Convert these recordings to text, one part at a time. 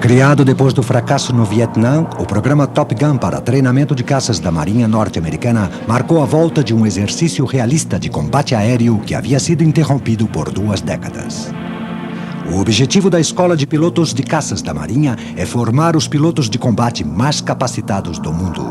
Criado depois do fracasso no Vietnã, o programa Top Gun para treinamento de caças da Marinha Norte-Americana marcou a volta de um exercício realista de combate aéreo que havia sido interrompido por 2 décadas. O objetivo da Escola de Pilotos de Caças da Marinha é formar os pilotos de combate mais capacitados do mundo.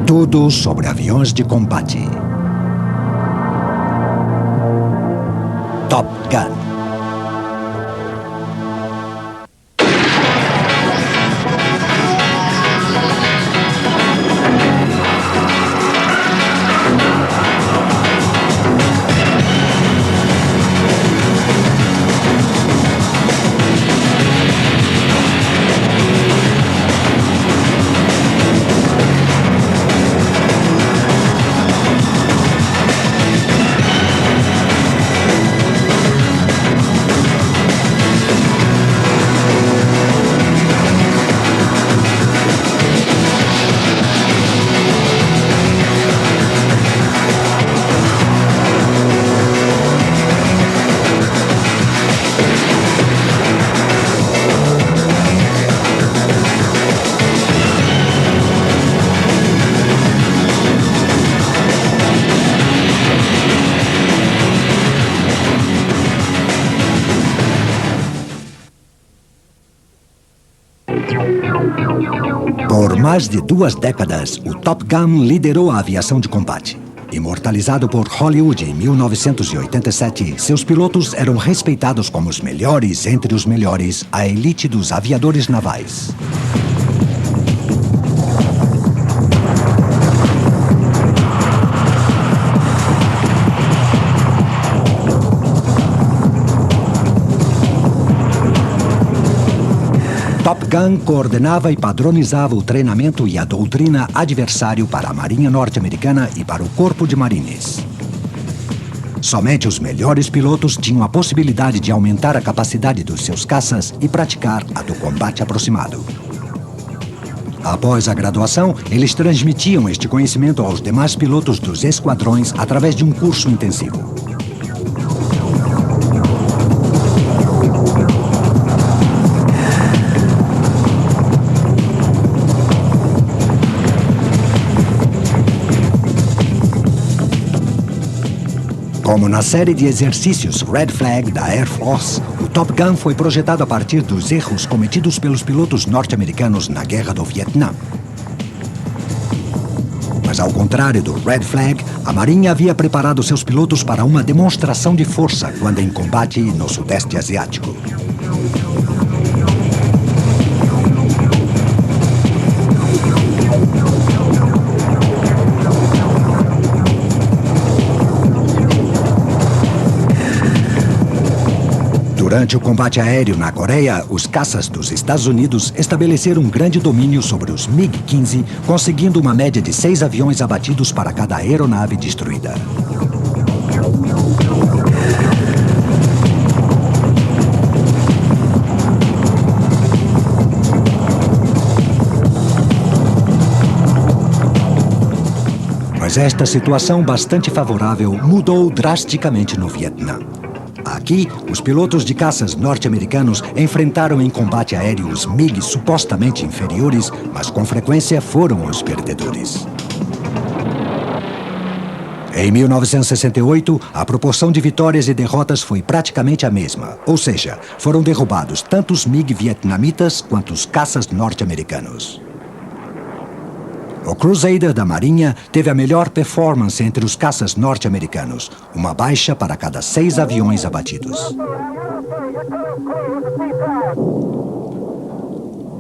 Tudo sobre aviões de combate. Top Gun. Por mais de 2 décadas, o Top Gun liderou a aviação de combate. Imortalizado por Hollywood em 1987, seus pilotos eram respeitados como os melhores entre os melhores, a elite dos aviadores navais. Top Gun coordenava e padronizava o treinamento e a doutrina adversário para a Marinha Norte-Americana e para o Corpo de Marines. Somente os melhores pilotos tinham a possibilidade de aumentar a capacidade dos seus caças e praticar a do combate aproximado. Após a graduação, eles transmitiam este conhecimento aos demais pilotos dos esquadrões através de um curso intensivo. Como na série de exercícios Red Flag da Air Force, o Top Gun foi projetado a partir dos erros cometidos pelos pilotos norte-americanos na Guerra do Vietnã. Mas ao contrário do Red Flag, a Marinha havia preparado seus pilotos para uma demonstração de força quando em combate no Sudeste Asiático. Durante o combate aéreo na Coreia, os caças dos Estados Unidos estabeleceram um grande domínio sobre os MiG-15, conseguindo uma média de 6 aviões abatidos para cada aeronave destruída. Mas esta situação bastante favorável mudou drasticamente no Vietnã. Aqui, os pilotos de caças norte-americanos enfrentaram em combate aéreo os MiG supostamente inferiores, mas com frequência foram os perdedores. Em 1968, a proporção de vitórias e derrotas foi praticamente a mesma, ou seja, foram derrubados tanto os MiG vietnamitas quanto os caças norte-americanos. O Crusader da Marinha teve a melhor performance entre os caças norte-americanos, uma baixa para cada 6 aviões abatidos.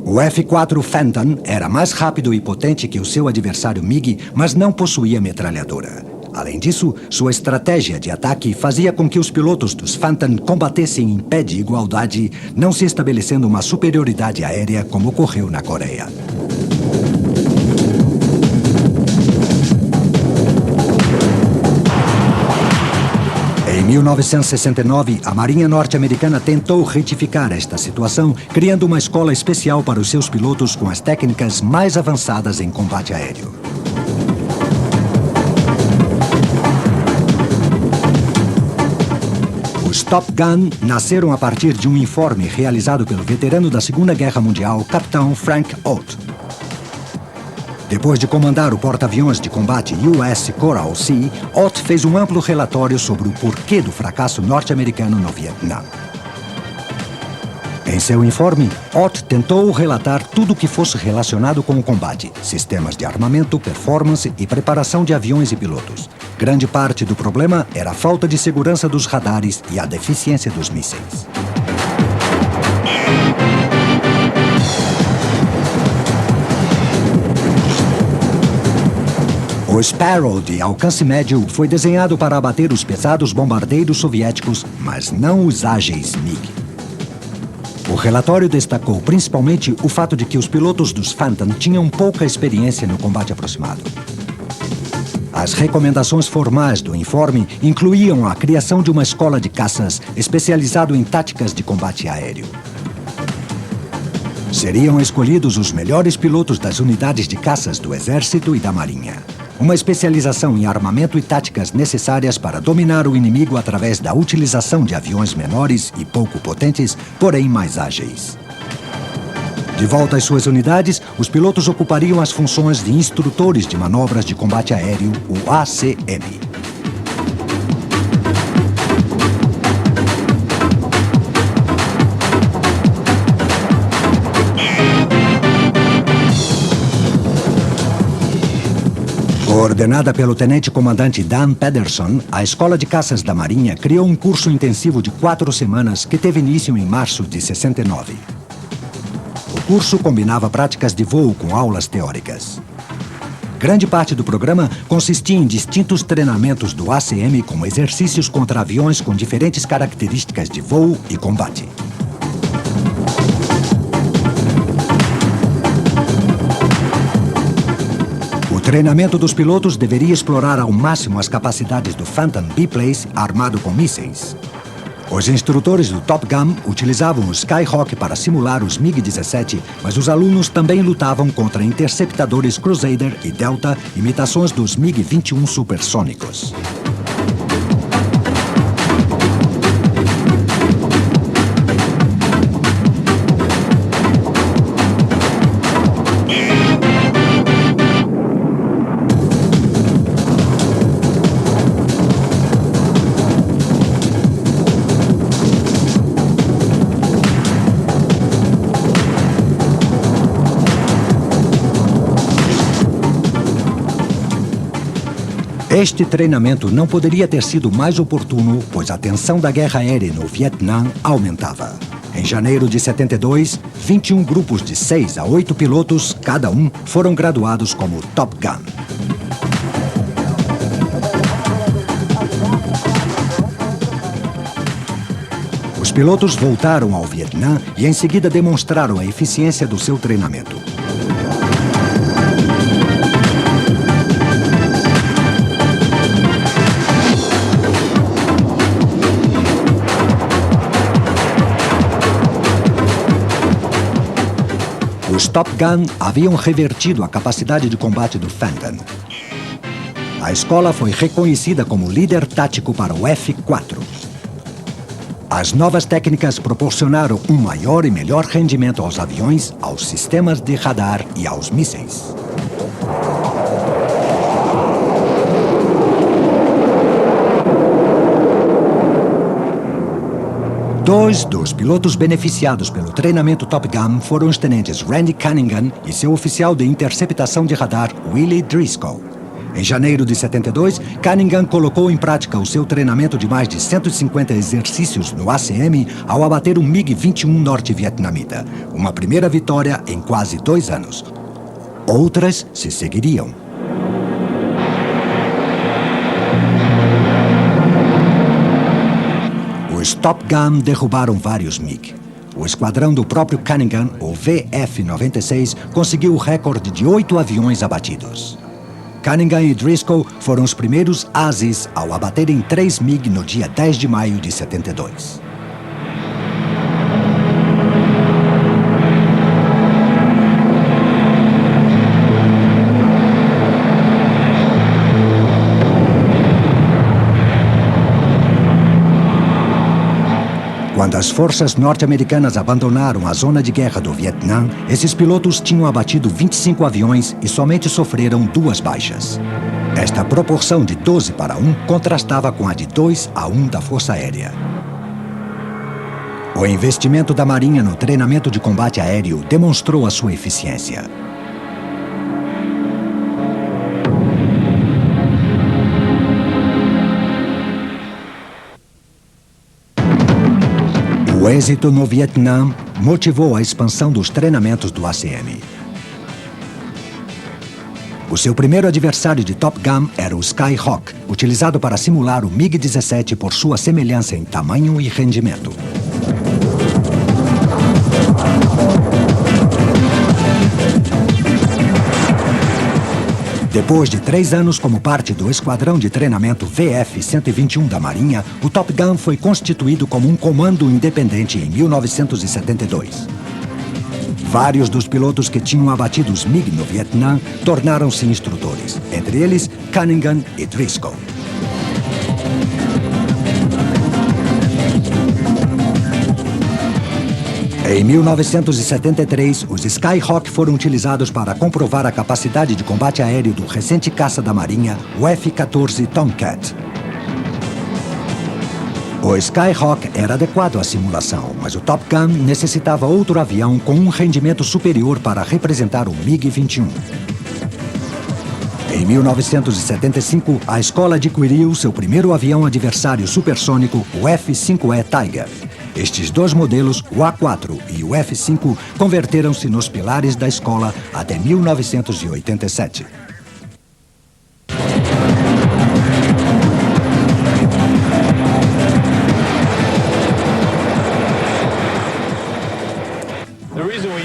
O F-4 Phantom era mais rápido e potente que o seu adversário MiG, mas não possuía metralhadora. Além disso, sua estratégia de ataque fazia com que os pilotos dos Phantom combatessem em pé de igualdade, não se estabelecendo uma superioridade aérea como ocorreu na Coreia. Em Em 1969, a Marinha norte-americana tentou retificar esta situação, criando uma escola especial para os seus pilotos com as técnicas mais avançadas em combate aéreo. Os Top Gun nasceram a partir de um informe realizado pelo veterano da Segunda Guerra Mundial, capitão Frank Ott. Depois de comandar o porta-aviões de combate US Coral Sea, Ott fez um amplo relatório sobre o porquê do fracasso norte-americano no Vietnã. Em seu informe, Ott tentou relatar tudo o que fosse relacionado com o combate: sistemas de armamento, performance e preparação de aviões e pilotos. Grande parte do problema era a falta de segurança dos radares e a deficiência dos mísseis. O Sparrow de alcance médio foi desenhado para abater os pesados bombardeiros soviéticos, mas não os ágeis MiG. O relatório destacou principalmente o fato de que os pilotos dos Phantom tinham pouca experiência no combate aproximado. As recomendações formais do informe incluíam a criação de uma escola de caças especializado em táticas de combate aéreo. Seriam escolhidos os melhores pilotos das unidades de caças do Exército e da Marinha. Uma especialização em armamento e táticas necessárias para dominar o inimigo através da utilização de aviões menores e pouco potentes, porém mais ágeis. De volta às suas unidades, os pilotos ocupariam as funções de instrutores de manobras de combate aéreo, o ACM. Coordenada pelo tenente-comandante Dan Pederson, a Escola de Caças da Marinha criou um curso intensivo de 4 semanas que teve início em março de 69. O curso combinava práticas de voo com aulas teóricas. Grande parte do programa consistia em distintos treinamentos do ACM, como exercícios contra aviões com diferentes características de voo e combate. O treinamento dos pilotos deveria explorar ao máximo as capacidades do Phantom Biplace armado com mísseis. Os instrutores do Top Gun utilizavam o Skyhawk para simular os MiG-17, mas os alunos também lutavam contra interceptadores Crusader e Delta, imitações dos MiG-21 supersônicos. Este treinamento não poderia ter sido mais oportuno, pois a tensão da guerra aérea no Vietnã aumentava. Em janeiro de 72, 21 grupos de 6 a 8 pilotos, cada um, foram graduados como Top Gun. Os pilotos voltaram ao Vietnã e em seguida demonstraram a eficiência do seu treinamento. Os Top Gun haviam revertido a capacidade de combate do Phantom. A escola foi reconhecida como líder tático para o F-4. As novas técnicas proporcionaram um maior e melhor rendimento aos aviões, aos sistemas de radar e aos mísseis. Dois dos pilotos beneficiados pelo treinamento Top Gun foram os tenentes Randy Cunningham e seu oficial de interceptação de radar, Willie Driscoll. Em janeiro de 72, Cunningham colocou em prática o seu treinamento de mais de 150 exercícios no ACM ao abater um MiG-21 norte-vietnamita. Uma primeira vitória em quase 2 anos. Outras se seguiriam. Os Top Gun derrubaram vários MiG. O esquadrão do próprio Cunningham, o VF-96, conseguiu o recorde de 8 aviões abatidos. Cunningham e Driscoll foram os primeiros ases ao abaterem 3 MiG no dia 10 de maio de 72. Quando as forças norte-americanas abandonaram a zona de guerra do Vietnã, esses pilotos tinham abatido 25 aviões e somente sofreram 2 baixas. Esta proporção de 12 para 1 contrastava com a de 2 a 1 da Força Aérea. O investimento da Marinha no treinamento de combate aéreo demonstrou a sua eficiência. O êxito no Vietnã motivou a expansão dos treinamentos do ACM. O seu primeiro adversário de Top Gun era o Skyhawk, utilizado para simular o MiG-17 por sua semelhança em tamanho e rendimento. Depois de 3 anos como parte do esquadrão de treinamento VF-121 da Marinha, o Top Gun foi constituído como um comando independente em 1972. Vários dos pilotos que tinham abatido os MiG no Vietnã tornaram-se instrutores, entre eles Cunningham e Driscoll. Em 1973, os Skyhawk foram utilizados para comprovar a capacidade de combate aéreo do recente caça da Marinha, o F-14 Tomcat. O Skyhawk era adequado à simulação, mas o Top Gun necessitava outro avião com um rendimento superior para representar o MiG-21. Em 1975, a escola adquiriu seu primeiro avião adversário supersônico, o F-5E Tiger. Estes 2 modelos, o A4 e o F-5, converteram-se nos pilares da escola até 1987.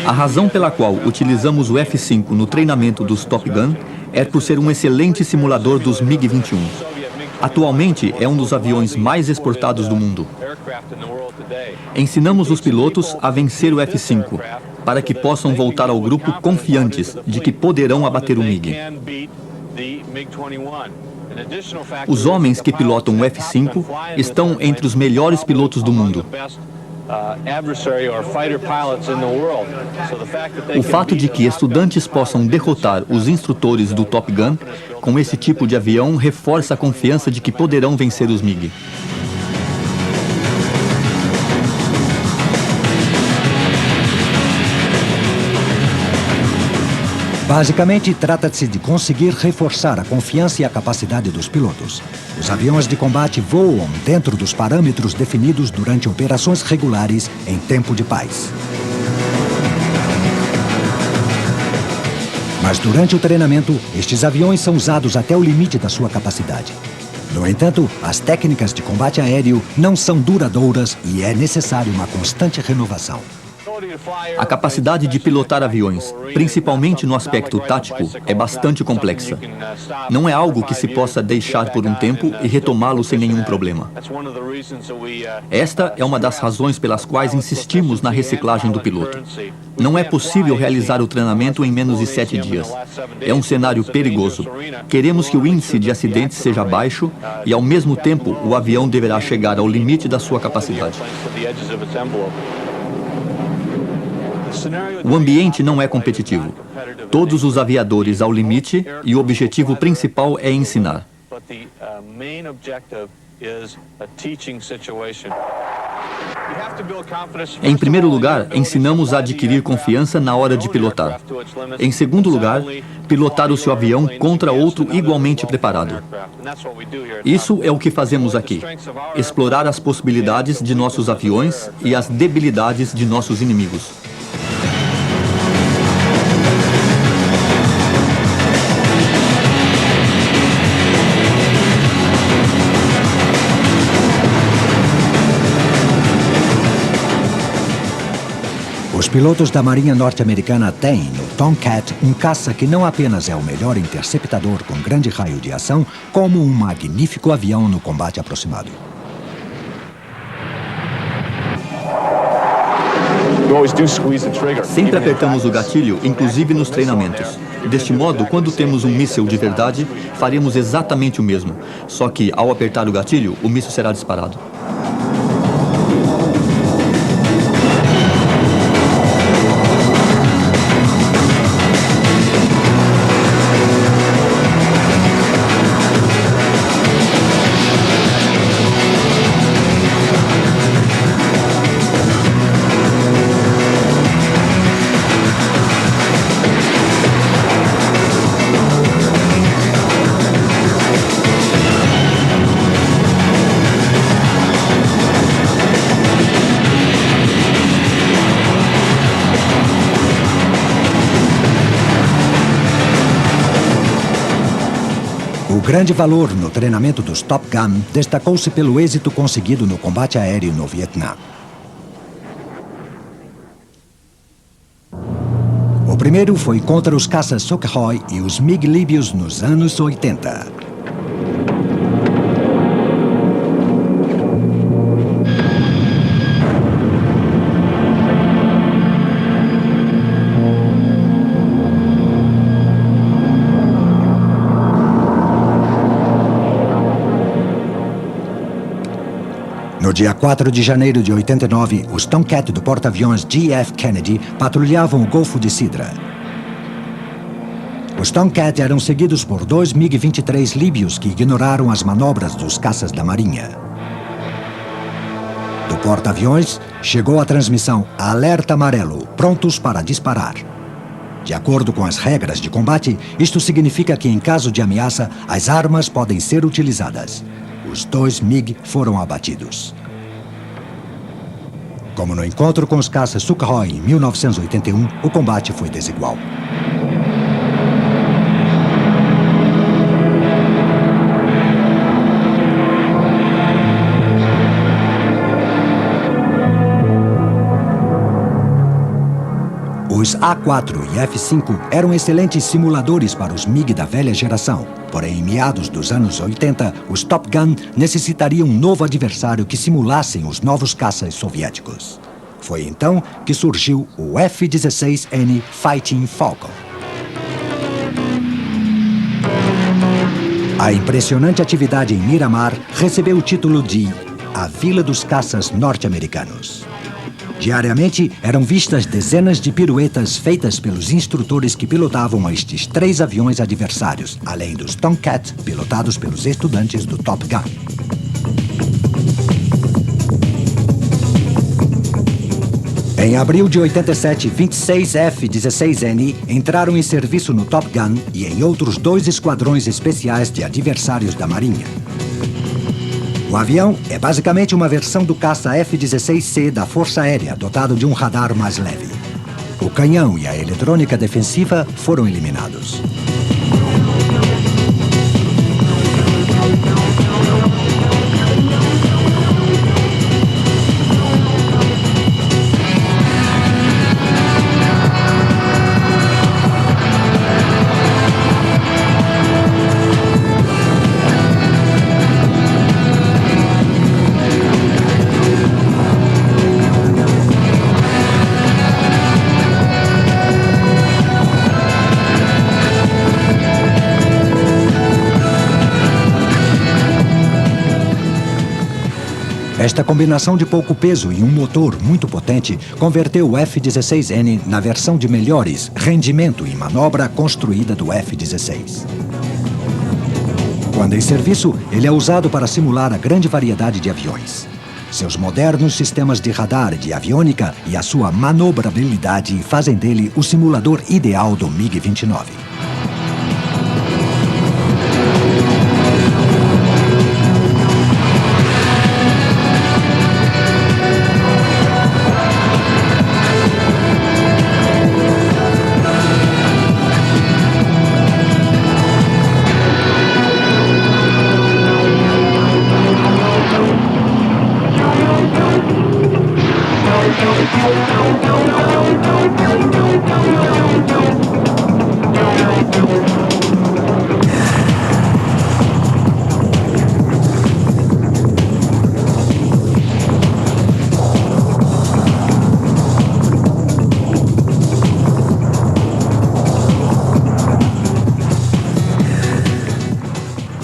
A razão pela qual utilizamos o F-5 no treinamento dos Top Gun é por ser um excelente simulador dos MiG-21. Atualmente é um dos aviões mais exportados do mundo. Ensinamos os pilotos a vencer o F-5, para que possam voltar ao grupo confiantes de que poderão abater o MiG. Os homens que pilotam o F-5 estão entre os melhores pilotos do mundo. O fato de que estudantes possam derrotar os instrutores do Top Gun com esse tipo de avião reforça a confiança de que poderão vencer os MiG. Basicamente, trata-se de conseguir reforçar a confiança e a capacidade dos pilotos. Os aviões de combate voam dentro dos parâmetros definidos durante operações regulares em tempo de paz. Mas durante o treinamento, estes aviões são usados até o limite da sua capacidade. No entanto, as técnicas de combate aéreo não são duradouras e é necessário uma constante renovação. A capacidade de pilotar aviões, principalmente no aspecto tático, é bastante complexa. Não é algo que se possa deixar por um tempo e retomá-lo sem nenhum problema. Esta é uma das razões pelas quais insistimos na reciclagem do piloto. Não é possível realizar o treinamento em menos de 7 dias. É um cenário perigoso. Queremos que o índice de acidentes seja baixo e, ao mesmo tempo, o avião deverá chegar ao limite da sua capacidade. O ambiente não é competitivo. Todos os aviadores ao limite e o objetivo principal é ensinar. Em primeiro lugar, ensinamos a adquirir confiança na hora de pilotar. Em segundo lugar, pilotar o seu avião contra outro igualmente preparado. Isso é o que fazemos aqui. Explorar as possibilidades de nossos aviões e as debilidades de nossos inimigos. Os pilotos da Marinha Norte-Americana têm, no Tomcat, um caça que não apenas é o melhor interceptador com grande raio de ação, como um magnífico avião no combate aproximado. Sempre apertamos o gatilho, inclusive nos treinamentos. Deste modo, quando temos um míssil de verdade, faremos exatamente o mesmo. Só que, ao apertar o gatilho, o míssil será disparado. O grande valor no treinamento dos Top Gun destacou-se pelo êxito conseguido no combate aéreo no Vietnã. O primeiro foi contra os caças Sukhoi e os MiG líbios nos anos 80. No dia 4 de janeiro de 89, os Tomcat do porta-aviões J.F. Kennedy patrulhavam o Golfo de Sidra. Os Tomcat eram seguidos por 2 MiG-23 líbios que ignoraram as manobras dos caças da Marinha. Do porta-aviões, chegou a transmissão Alerta Amarelo, prontos para disparar. De acordo com as regras de combate, isto significa que, em caso de ameaça, as armas podem ser utilizadas. Os 2 MiG foram abatidos. Como no encontro com os caças Sukhoi em 1981, o combate foi desigual. Os A4 e F5 eram excelentes simuladores para os MiG da velha geração. Porém, em meados dos anos 80, os Top Gun necessitariam um novo adversário que simulassem os novos caças soviéticos. Foi então que surgiu o F-16N Fighting Falcon. A impressionante atividade em Miramar recebeu o título de A Vila dos Caças Norte-Americanos. Diariamente, eram vistas dezenas de piruetas feitas pelos instrutores que pilotavam estes 3 aviões adversários, além dos Tomcat, pilotados pelos estudantes do Top Gun. Em abril de 87, 26 F-16N entraram em serviço no Top Gun e em outros 2 esquadrões especiais de adversários da Marinha. O avião é basicamente uma versão do caça F-16C da Força Aérea, dotado de um radar mais leve. O canhão e a eletrônica defensiva foram eliminados. Esta combinação de pouco peso e um motor muito potente converteu o F-16N na versão de melhores rendimento e manobra construída do F-16. Quando em serviço, ele é usado para simular a grande variedade de aviões. Seus modernos sistemas de radar e de aviônica e a sua manobrabilidade fazem dele o simulador ideal do MiG-29.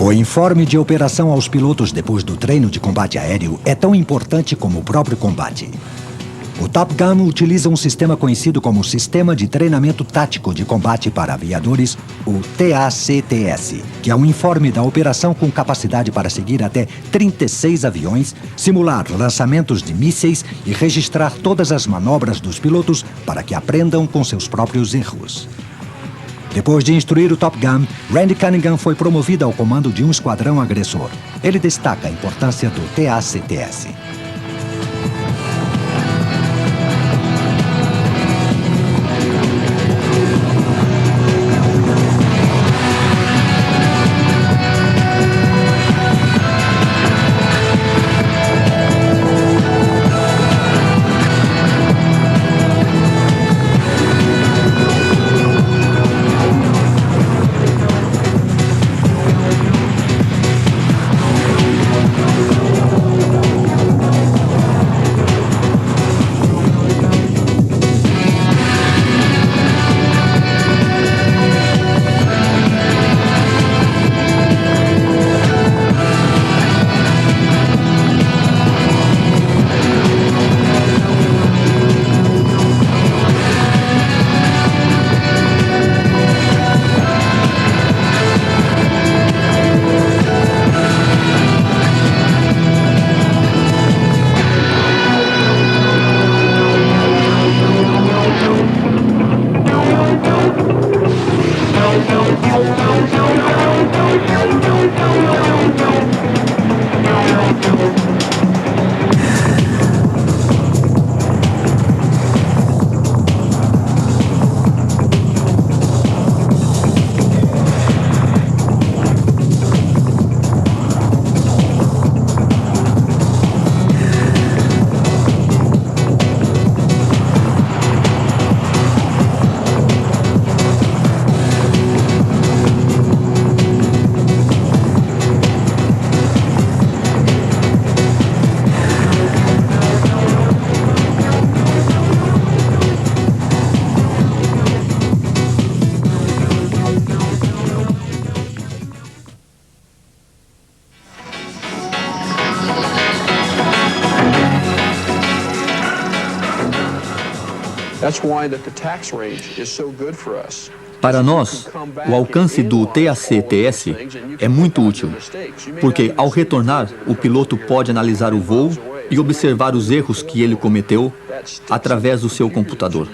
O informe de operação aos pilotos depois do treino de combate aéreo é tão importante como o próprio combate. O Top Gun utiliza um sistema conhecido como Sistema de Treinamento Tático de Combate para Aviadores, o TACTS, que é um informe da operação com capacidade para seguir até 36 aviões, simular lançamentos de mísseis e registrar todas as manobras dos pilotos para que aprendam com seus próprios erros. Depois de instruir o Top Gun, Randy Cunningham foi promovido ao comando de um esquadrão agressor. Ele destaca a importância do TACTS. Para nós, o alcance do TACTS é muito útil, porque ao retornar, o piloto pode analisar o voo e observar os erros que ele cometeu através do seu computador.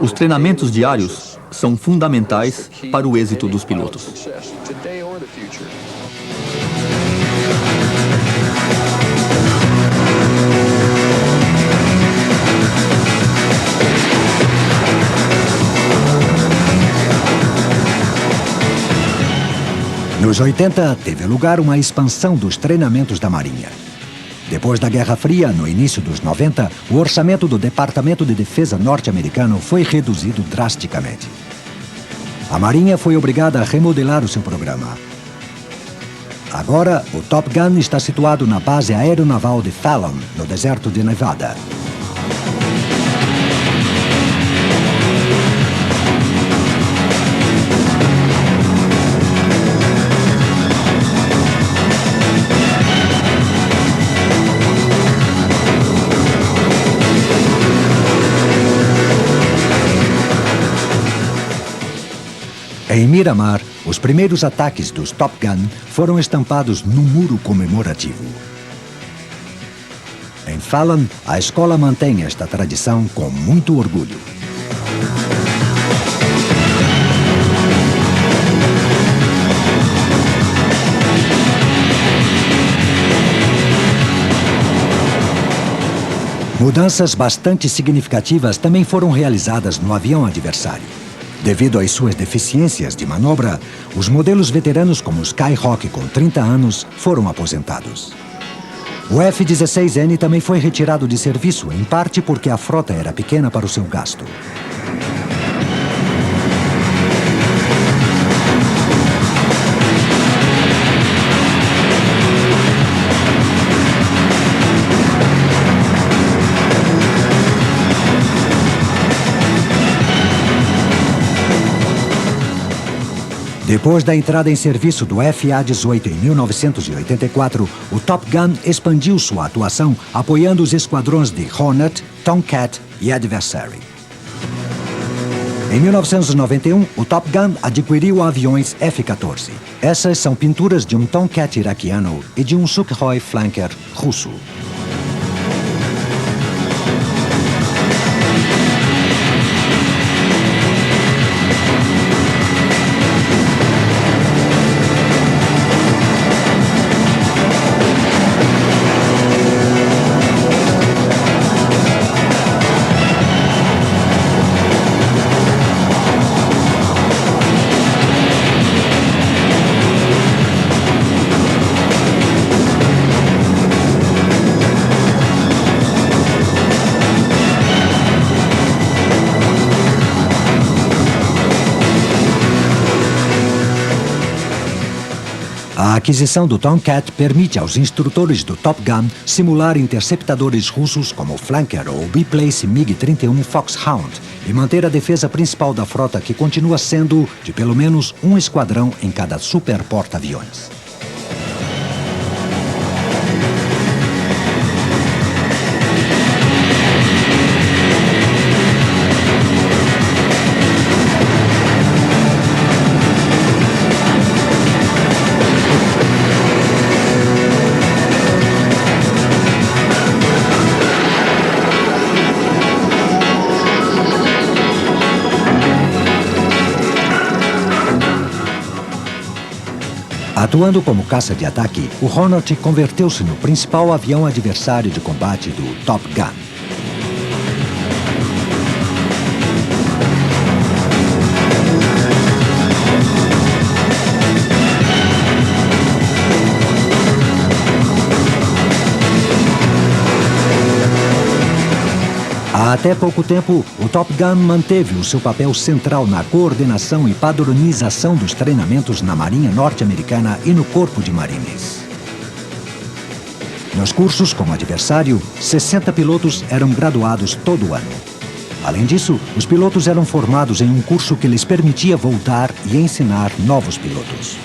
Os treinamentos diários são fundamentais para o êxito dos pilotos. Nos 80, teve lugar uma expansão dos treinamentos da Marinha. Depois da Guerra Fria, no início dos 90, o orçamento do Departamento de Defesa norte-americano foi reduzido drasticamente. A Marinha foi obrigada a remodelar o seu programa. Agora, o Top Gun está situado na base aeronaval de Fallon, no deserto de Nevada. Em Miramar, os primeiros ataques dos Top Gun foram estampados num muro comemorativo. Em Fallon, a escola mantém esta tradição com muito orgulho. Mudanças bastante significativas também foram realizadas no avião adversário. Devido às suas deficiências de manobra, os modelos veteranos como o Skyhawk com 30 anos foram aposentados. O F-16N também foi retirado de serviço, em parte porque a frota era pequena para o seu gasto. Depois da entrada em serviço do FA-18 em 1984, o Top Gun expandiu sua atuação apoiando os esquadrões de Hornet, Tomcat e Adversary. Em 1991, o Top Gun adquiriu aviões F-14. Essas são pinturas de um Tomcat iraquiano e de um Sukhoi Flanker russo. A aquisição do Tomcat permite aos instrutores do Top Gun simular interceptadores russos como o Flanker ou o Biplace MiG-31 Foxhound e manter a defesa principal da frota, que continua sendo de pelo menos um esquadrão em cada super porta-aviões. Atuando como caça de ataque, o Hornet converteu-se no principal avião adversário de combate do Top Gun. Há até pouco tempo, o Top Gun manteve o seu papel central na coordenação e padronização dos treinamentos na Marinha Norte-Americana e no Corpo de Marines. Nos cursos como adversário, 60 pilotos eram graduados todo ano. Além disso, os pilotos eram formados em um curso que lhes permitia voltar e ensinar novos pilotos.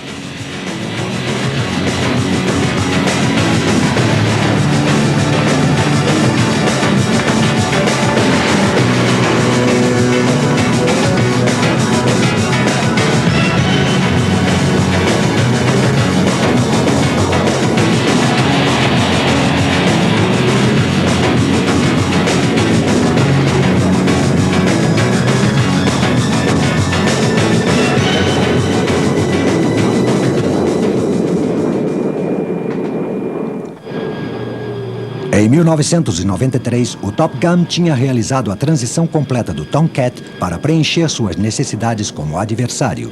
Em 1993, o Top Gun tinha realizado a transição completa do Tomcat para preencher suas necessidades como adversário.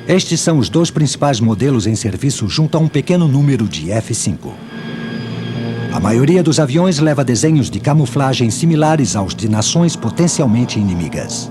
Estes são os dois principais modelos em serviço junto a um pequeno número de F-5. A maioria dos aviões leva desenhos de camuflagem similares aos de nações potencialmente inimigas.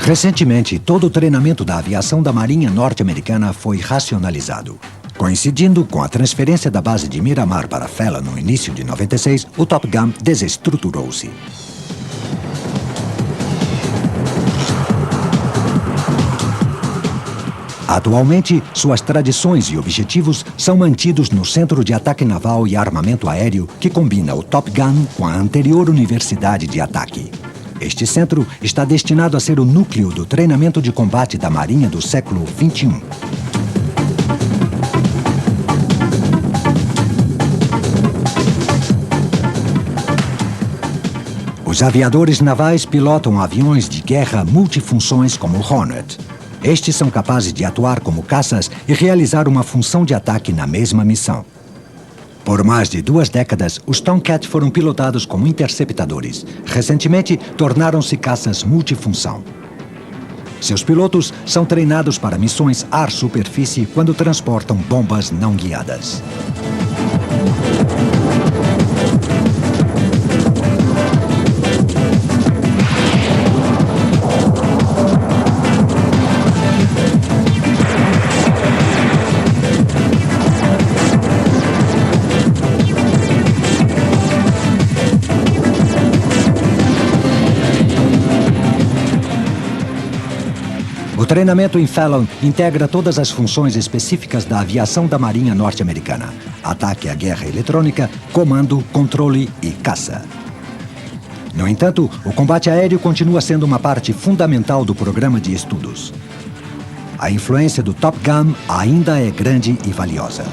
Recentemente, todo o treinamento da aviação da Marinha norte-americana foi racionalizado. Coincidindo com a transferência da base de Miramar para Fallon no início de 96, o Top Gun desestruturou-se. Atualmente, suas tradições e objetivos são mantidos no Centro de Ataque Naval e Armamento Aéreo, que combina o Top Gun com a anterior Universidade de Ataque. Este centro está destinado a ser o núcleo do treinamento de combate da Marinha do século XXI. Os aviadores navais pilotam aviões de guerra multifunções como o Hornet. Estes são capazes de atuar como caças e realizar uma função de ataque na mesma missão. Por mais de 2 décadas, os Tomcat foram pilotados como interceptadores. Recentemente, tornaram-se caças multifunção. Seus pilotos são treinados para missões ar-superfície quando transportam bombas não guiadas. O treinamento em Fallon integra todas as funções específicas da aviação da Marinha norte-americana: ataque à guerra eletrônica, comando, controle e caça. No entanto, o combate aéreo continua sendo uma parte fundamental do programa de estudos. A influência do Top Gun ainda é grande e valiosa.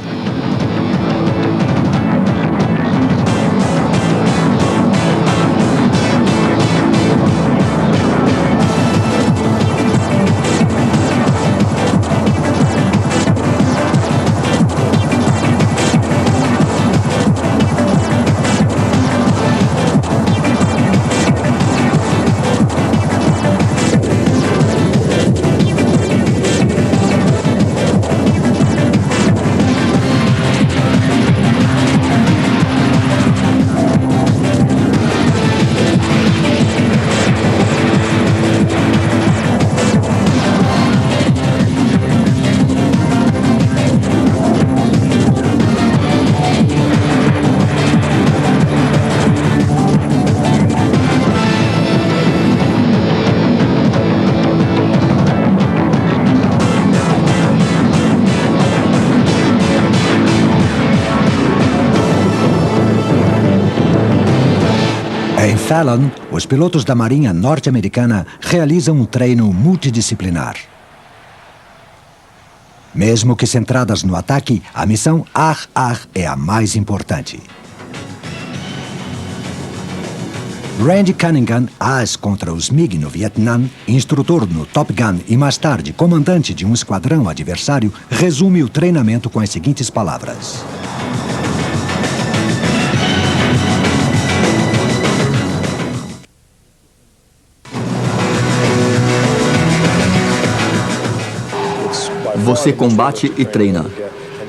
Em Fallon, os pilotos da Marinha norte-americana realizam um treino multidisciplinar. Mesmo que centradas no ataque, a missão ar-ar é a mais importante. Randy Cunningham, as contra os MiG no Vietnã, instrutor no Top Gun e mais tarde comandante de um esquadrão adversário, resume o treinamento com as seguintes palavras. Você combate e treina.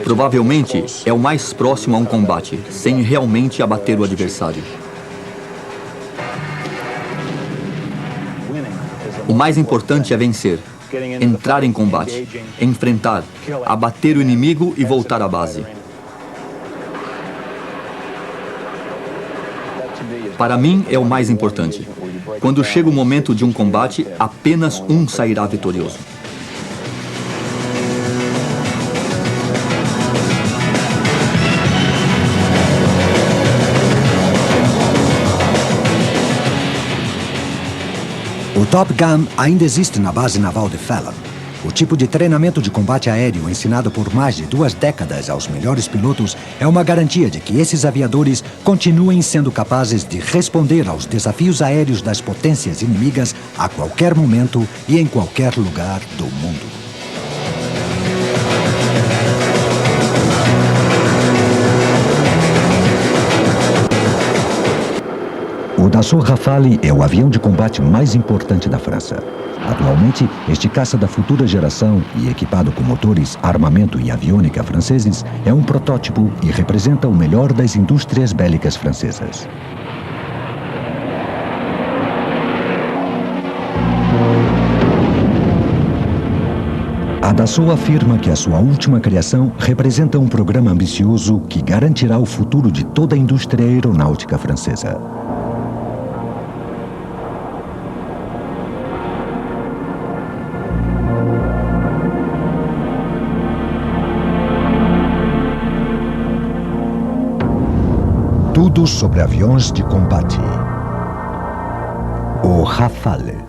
Provavelmente é o mais próximo a um combate, sem realmente abater o adversário. O mais importante é vencer, entrar em combate, enfrentar, abater o inimigo e voltar à base. Para mim é o mais importante. Quando chega o momento de um combate, apenas um sairá vitorioso. O Top Gun ainda existe na base naval de Fallon. O tipo de treinamento de combate aéreo ensinado por mais de 2 décadas aos melhores pilotos é uma garantia de que esses aviadores continuem sendo capazes de responder aos desafios aéreos das potências inimigas a qualquer momento e em qualquer lugar do mundo. O Dassault Rafale é o avião de combate mais importante da França. Atualmente, este caça da futura geração e equipado com motores, armamento e aviônica franceses, é um protótipo e representa o melhor das indústrias bélicas francesas. Dassault afirma que a sua última criação representa um programa ambicioso que garantirá o futuro de toda a indústria aeronáutica francesa. Tudo sobre aviões de combate. O Rafale.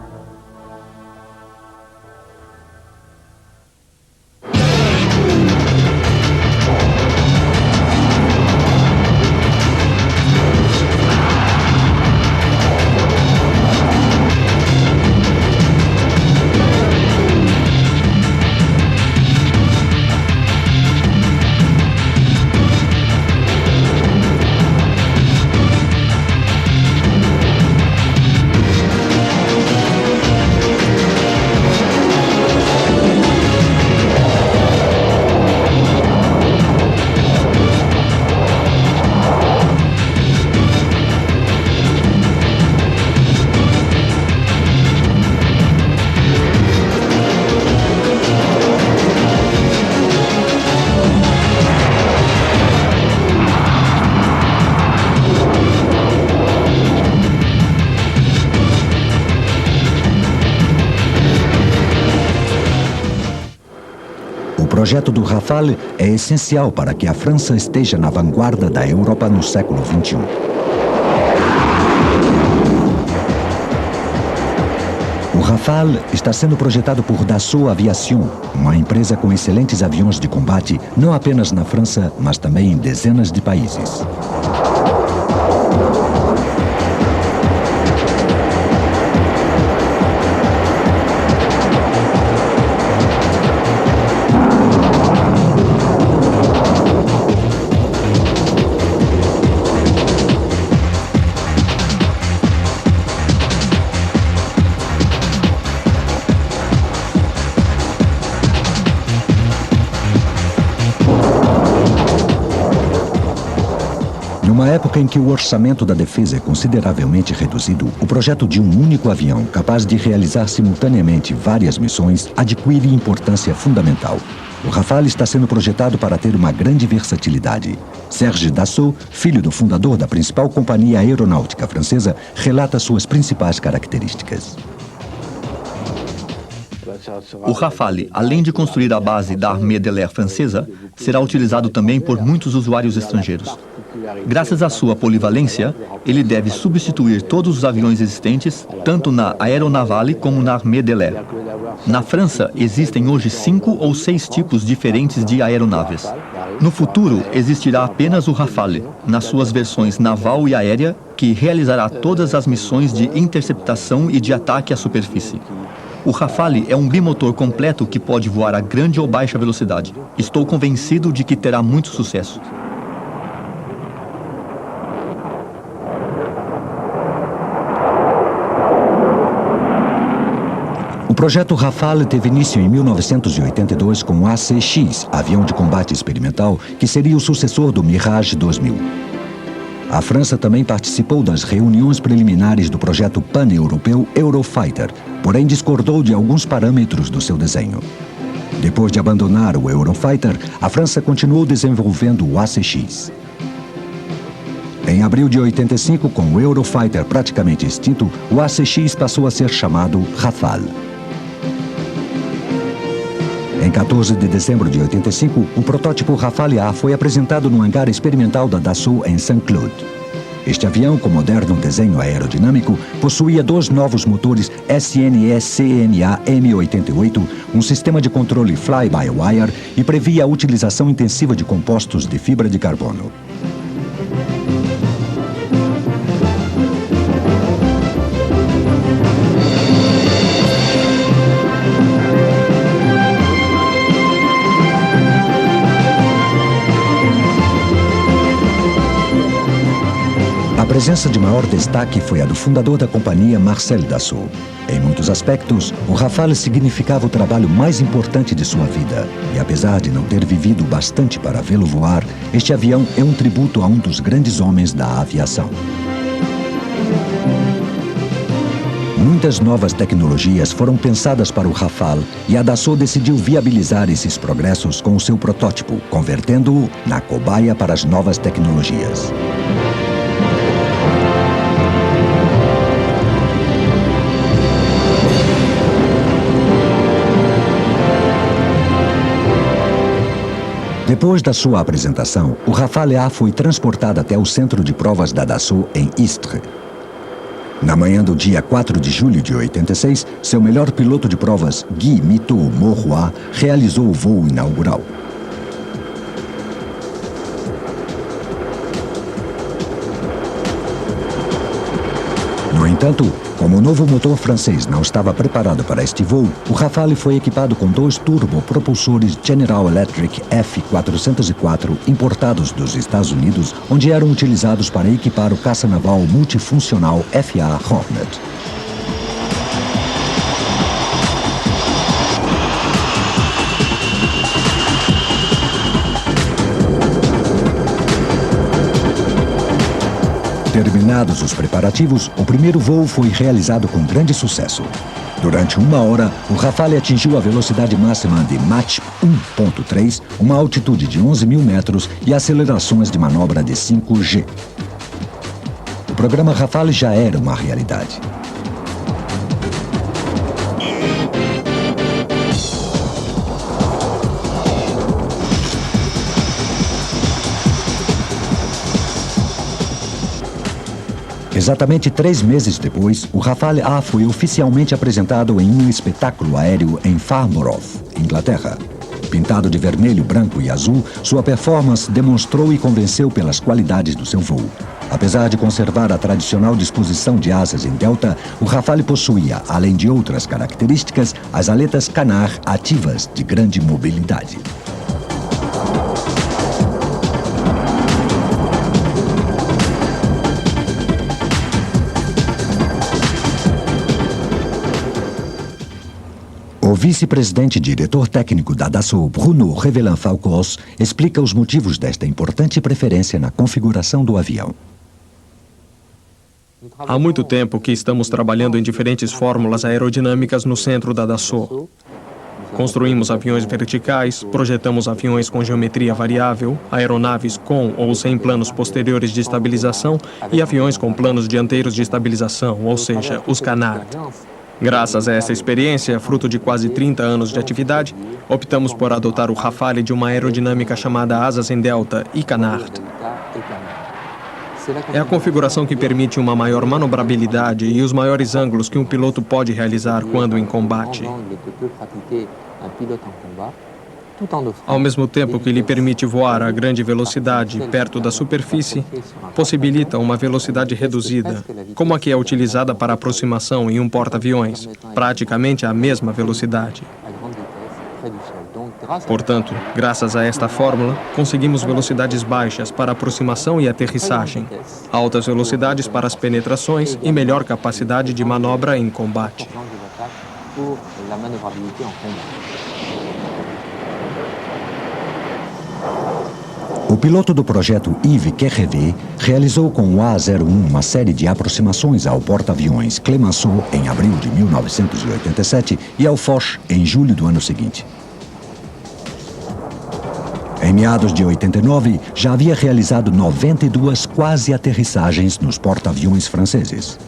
O projeto do Rafale é essencial para que a França esteja na vanguarda da Europa no século XXI. O Rafale está sendo projetado por Dassault Aviation, uma empresa com excelentes aviões de combate, não apenas na França, mas também em dezenas de países. Numa época em que o orçamento da defesa é consideravelmente reduzido, o projeto de um único avião capaz de realizar simultaneamente várias missões adquire importância fundamental. O Rafale está sendo projetado para ter uma grande versatilidade. Serge Dassault, filho do fundador da principal companhia aeronáutica francesa, relata suas principais características. O Rafale, além de construir a base da Armée de l'Air francesa, será utilizado também por muitos usuários estrangeiros. Graças à sua polivalência, ele deve substituir todos os aviões existentes, tanto na Aeronavale como na Armée de l'Air. Na França, existem hoje 5 ou 6 tipos diferentes de aeronaves. No futuro, existirá apenas o Rafale, nas suas versões naval e aérea, que realizará todas as missões de interceptação e de ataque à superfície. O Rafale é um bimotor completo que pode voar a grande ou baixa velocidade. Estou convencido de que terá muito sucesso. O projeto Rafale teve início em 1982 com o AC-X, avião de combate experimental, que seria o sucessor do Mirage 2000. A França também participou das reuniões preliminares do projeto pan-europeu Eurofighter, porém discordou de alguns parâmetros do seu desenho. Depois de abandonar o Eurofighter, a França continuou desenvolvendo o AC-X. Em abril de 85, com o Eurofighter praticamente extinto, o AC-X passou a ser chamado Rafale. Em 14 de dezembro de 85, o protótipo Rafale A foi apresentado no hangar experimental da Dassault em Saint-Cloud. Este avião, com moderno desenho aerodinâmico, possuía 2 novos motores SNE-CNA M88, um sistema de controle fly-by-wire e previa a utilização intensiva de compostos de fibra de carbono. A presença de maior destaque foi a do fundador da companhia, Marcel Dassault. Em muitos aspectos, o Rafale significava o trabalho mais importante de sua vida. E apesar de não ter vivido bastante para vê-lo voar, este avião é um tributo a um dos grandes homens da aviação. Muitas novas tecnologias foram pensadas para o Rafale e a Dassault decidiu viabilizar esses progressos com o seu protótipo, convertendo-o na cobaia para as novas tecnologias. Depois da sua apresentação, o Rafale A foi transportado até o centro de provas da Dassault em Istres. Na manhã do dia 4 de julho de 86, seu melhor piloto de provas, Guy Mito Mauroy, realizou o voo inaugural. No entanto, como o novo motor francês não estava preparado para este voo, o Rafale foi equipado com 2 turbopropulsores General Electric F404 importados dos Estados Unidos, onde eram utilizados para equipar o caça naval multifuncional FA Hornet. Terminados os preparativos, o primeiro voo foi realizado com grande sucesso. Durante 1 hora, o Rafale atingiu a velocidade máxima de Mach 1.3, uma altitude de 11.000 metros e acelerações de manobra de 5G. O programa Rafale já era uma realidade. Exatamente 3 meses depois, o Rafale A foi oficialmente apresentado em um espetáculo aéreo em Farnborough, Inglaterra. Pintado de vermelho, branco e azul, sua performance demonstrou e convenceu pelas qualidades do seu voo. Apesar de conservar a tradicional disposição de asas em delta, o Rafale possuía, além de outras características, as aletas Canard ativas de grande mobilidade. O vice-presidente e diretor técnico da Dassault, Bruno Revelin-Falcos, explica os motivos desta importante preferência na configuração do avião. Há muito tempo que estamos trabalhando em diferentes fórmulas aerodinâmicas no centro da Dassault. Construímos aviões verticais, projetamos aviões com geometria variável, aeronaves com ou sem planos posteriores de estabilização e aviões com planos dianteiros de estabilização, ou seja, os Canard. Graças a essa experiência, fruto de quase 30 anos de atividade, optamos por adotar o Rafale de uma aerodinâmica chamada asas em delta e Canard. É a configuração que permite uma maior manobrabilidade e os maiores ângulos que um piloto pode realizar quando em combate. Ao mesmo tempo que lhe permite voar a grande velocidade perto da superfície, possibilita uma velocidade reduzida, como a que é utilizada para aproximação em um porta-aviões, praticamente a mesma velocidade. Portanto, graças a esta fórmula, conseguimos velocidades baixas para aproximação e aterrissagem, altas velocidades para as penetrações e melhor capacidade de manobra em combate. O piloto do projeto Yves Querrevé realizou com o A-01 uma série de aproximações ao porta-aviões Clemenceau em abril de 1987 e ao Foch em julho do ano seguinte. Em meados de 89, já havia realizado 92 quase aterrissagens nos porta-aviões franceses.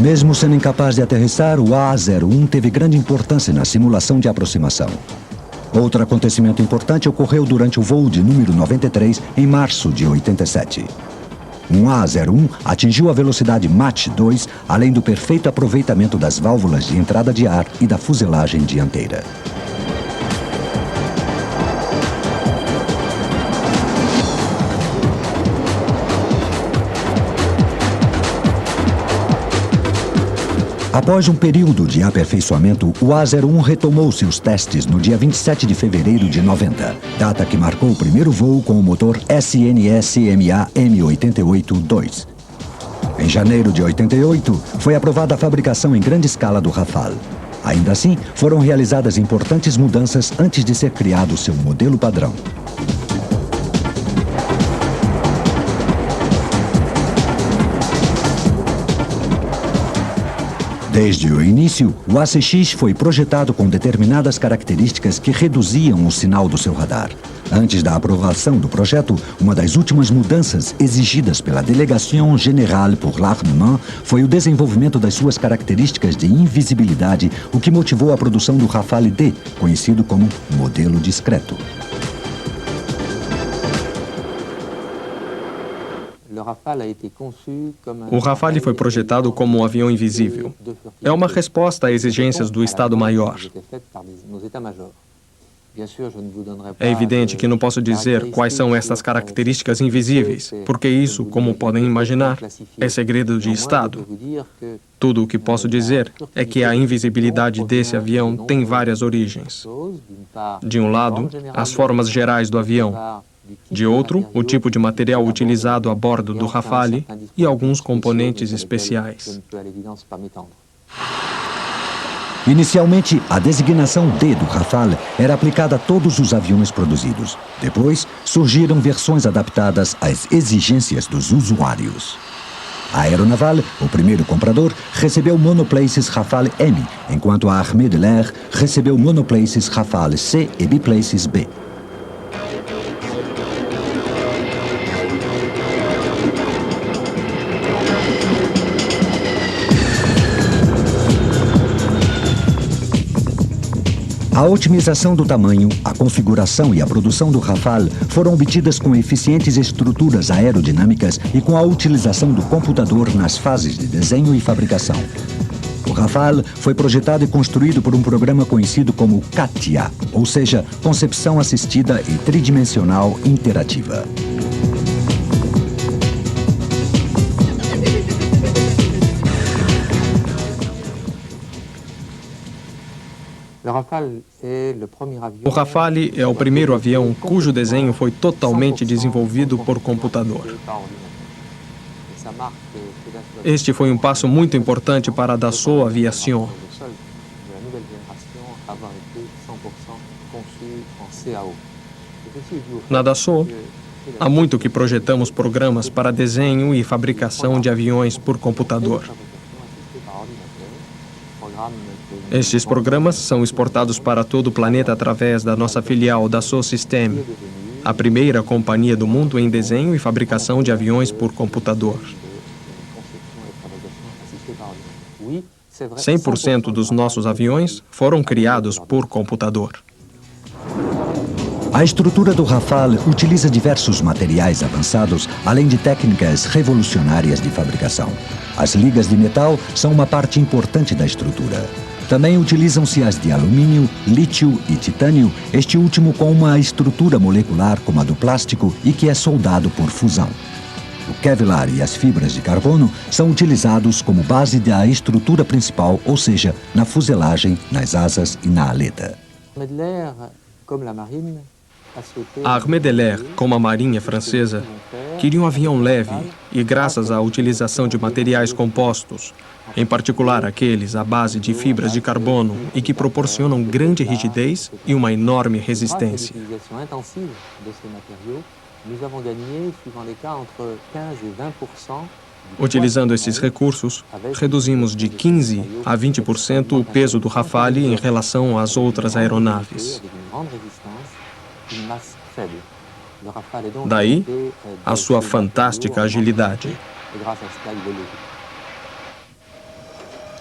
Mesmo sendo incapaz de aterrissar, o A-01 teve grande importância na simulação de aproximação. Outro acontecimento importante ocorreu durante o voo de número 93, em março de 87. Um A-01 atingiu a velocidade Mach 2, além do perfeito aproveitamento das válvulas de entrada de ar e da fuselagem dianteira. Após um período de aperfeiçoamento, o A-01 retomou seus testes no dia 27 de fevereiro de 90, data que marcou o primeiro voo com o motor SNS-MA M88-2. Em janeiro de 88, foi aprovada a fabricação em grande escala do Rafale. Ainda assim, foram realizadas importantes mudanças antes de ser criado seu modelo padrão. Desde o início, o ACX foi projetado com determinadas características que reduziam o sinal do seu radar. Antes da aprovação do projeto, uma das últimas mudanças exigidas pela Délégation Générale pour l'Armement foi o desenvolvimento das suas características de invisibilidade, o que motivou a produção do Rafale D, conhecido como modelo discreto. O Rafale foi projetado como um avião invisível. É uma resposta a exigências do Estado-Maior. É evidente que não posso dizer quais são essas características invisíveis, porque isso, como podem imaginar, é segredo de Estado. Tudo o que posso dizer é que a invisibilidade desse avião tem várias origens. De um lado, as formas gerais do avião. De outro, o tipo de material utilizado a bordo do Rafale e alguns componentes especiais. Inicialmente, a designação D do Rafale era aplicada a todos os aviões produzidos. Depois, surgiram versões adaptadas às exigências dos usuários. A Aeronaval, o primeiro comprador, recebeu monoplaces Rafale M, enquanto a Armée de l'Air recebeu monoplaces Rafale C e biplaces B. A otimização do tamanho, a configuração e a produção do Rafale foram obtidas com eficientes estruturas aerodinâmicas e com a utilização do computador nas fases de desenho e fabricação. O Rafale foi projetado e construído por um programa conhecido como CATIA, ou seja, Concepção Assistida e Tridimensional Interativa. O Rafale é o primeiro avião cujo desenho foi totalmente desenvolvido por computador. Este foi um passo muito importante para a Dassault Aviation. Na Dassault, há muito que projetamos programas para desenho e fabricação de aviões por computador. Estes programas são exportados para todo o planeta através da nossa filial Dassault Systèmes, a primeira companhia do mundo em desenho e fabricação de aviões por computador. 100% dos nossos aviões foram criados por computador. A estrutura do Rafale utiliza diversos materiais avançados, além de técnicas revolucionárias de fabricação. As ligas de metal são uma parte importante da estrutura. Também utilizam-se as de alumínio, lítio e titânio, este último com uma estrutura molecular como a do plástico e que é soldado por fusão. O Kevlar e as fibras de carbono são utilizados como base da estrutura principal, ou seja, na fuselagem, nas asas e na aleta. A Armée de l'Air, como a Marinha Francesa, queria um avião leve e, graças à utilização de materiais compostos, em particular aqueles à base de fibras de carbono e que proporcionam grande rigidez e uma enorme resistência. Utilizando esses recursos, reduzimos de 15% a 20% o peso do Rafale em relação às outras aeronaves. Daí, a sua fantástica agilidade.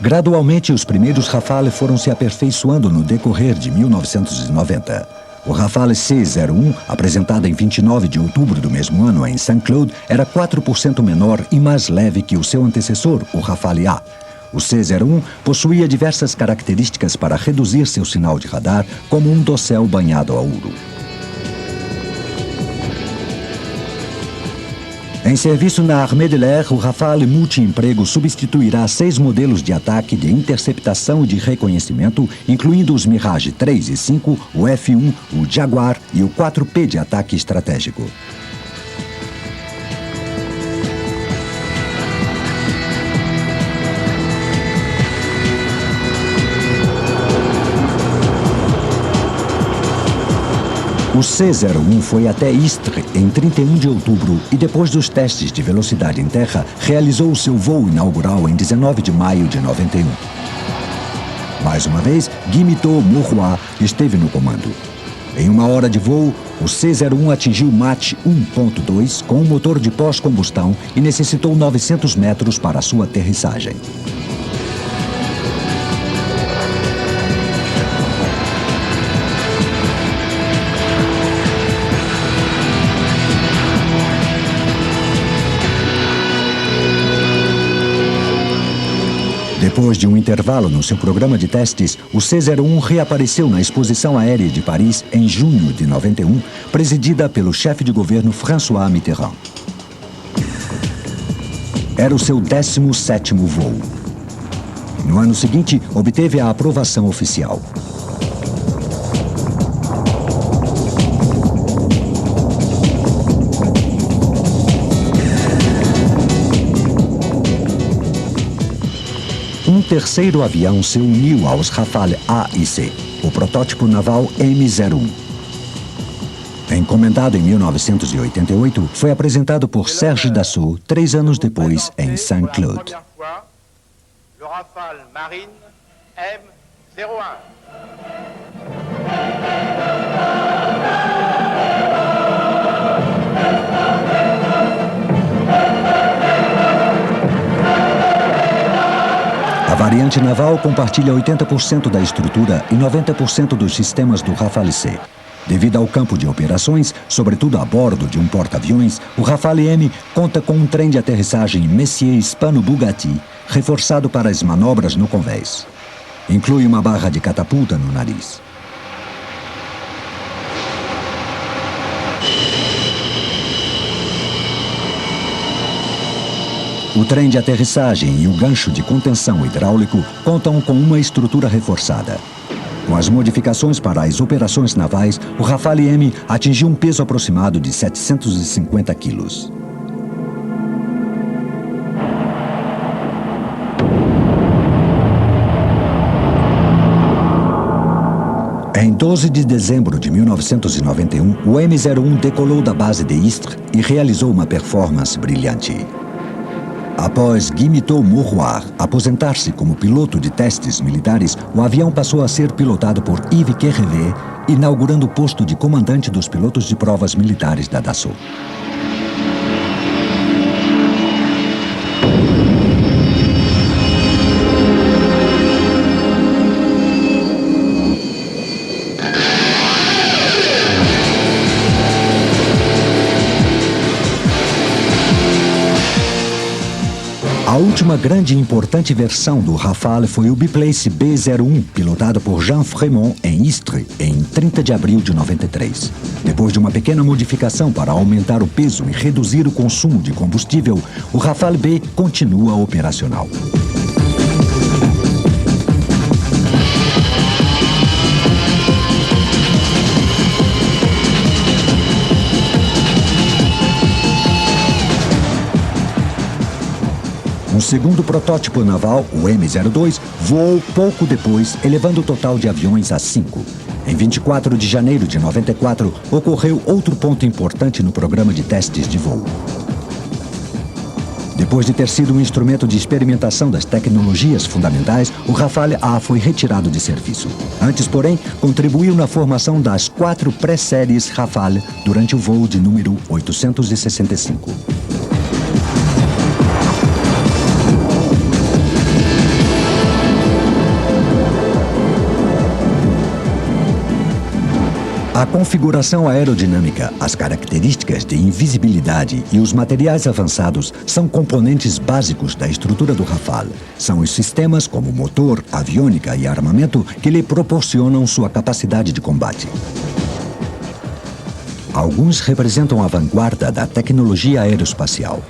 Gradualmente, os primeiros Rafale foram se aperfeiçoando no decorrer de 1990. O Rafale C-01, apresentado em 29 de outubro do mesmo ano em Saint-Cloud, era 4% menor e mais leve que o seu antecessor, o Rafale A. O C-01 possuía diversas características para reduzir seu sinal de radar, como um dossel banhado a ouro. Em serviço na Armée de l'Air, o Rafale multi-emprego substituirá 6 modelos de ataque de interceptação e de reconhecimento, incluindo os Mirage 3 e 5, o F-1, o Jaguar e o 4P de ataque estratégico. O C-01 foi até Istres em 31 de outubro e, depois dos testes de velocidade em terra, realizou o seu voo inaugural em 19 de maio de 91. Mais uma vez, Guimito Mourois esteve no comando. Em uma hora de voo, o C-01 atingiu Mach 1.2 com um motor de pós-combustão e necessitou 900 metros para sua aterrissagem. Depois de um intervalo no seu programa de testes, o C-01 reapareceu na Exposição Aérea de Paris em junho de 91, presidida pelo chefe de governo François Mitterrand. Era o seu 17º voo. No ano seguinte, obteve a aprovação oficial. Um terceiro avião se uniu aos Rafale A e C, o protótipo naval M01. Encomendado em 1988, foi apresentado por Serge Dassault 3 anos depois em Saint-Cloud. Le Rafale Marine M01. A variante naval compartilha 80% da estrutura e 90% dos sistemas do Rafale C. Devido ao campo de operações, sobretudo a bordo de um porta-aviões, o Rafale M conta com um trem de aterrissagem Messier Hispano-Bugatti, reforçado para as manobras no convés. Inclui uma barra de catapulta no nariz. O trem de aterrissagem e o gancho de contenção hidráulico contam com uma estrutura reforçada. Com as modificações para as operações navais, o Rafale M atingiu um peso aproximado de 750 quilos. Em 12 de dezembro de 1991, o M01 decolou da base de Istres e realizou uma performance brilhante. Após Guimito Mourois aposentar-se como piloto de testes militares, o avião passou a ser pilotado por Yves Querrevet, inaugurando o posto de comandante dos pilotos de provas militares da Dassault. A última grande e importante versão do Rafale foi o Biplace B-01, pilotado por Jean Frémont em Istres, em 30 de abril de 93. Depois de uma pequena modificação para aumentar o peso e reduzir o consumo de combustível, o Rafale B continua operacional. Um segundo protótipo naval, o M-02, voou pouco depois, elevando o total de aviões a 5. Em 24 de janeiro de 94, ocorreu outro ponto importante no programa de testes de voo. Depois de ter sido um instrumento de experimentação das tecnologias fundamentais, o Rafale A foi retirado de serviço. Antes, porém, contribuiu na formação das 4 pré-séries Rafale durante o voo de número 865. A configuração aerodinâmica, as características de invisibilidade e os materiais avançados são componentes básicos da estrutura do Rafale. São os sistemas como motor, aviônica e armamento que lhe proporcionam sua capacidade de combate. Alguns representam a vanguarda da tecnologia aeroespacial.